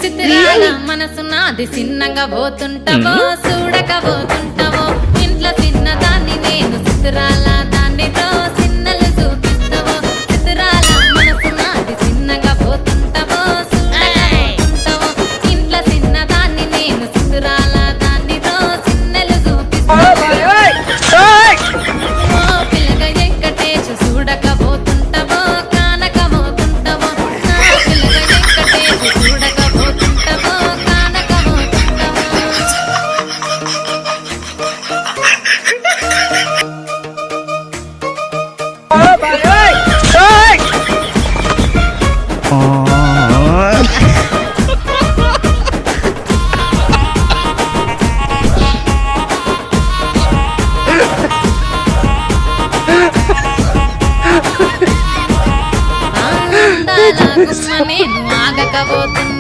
చిత్రాల మనసు నాది చిన్నగా పోతుంటావో చూడకపోతుంటావో ఇంట్లో చిన్నదాన్ని నేను చిత్రాల దాన్నితో చిన్నలు చూపిస్తావో చిత్రాల మనసు నాది చిన్నగా పోతుంటావో చూడకపోతుంటావో ఇంట్లో చిన్నదాన్ని నేను చిత్రాల దాన్నితో చిన్నలు చూపిస్తావో పిల్లగా వెంకటేష్ చూడకపోతుంటావో కానకపోతుంటావో పిల్లగా వెంకటేష్ చూడకపోతుంటావో కానకపోతుంటావో అందాల గుమ్మ నేను ఆగకపోతున్నా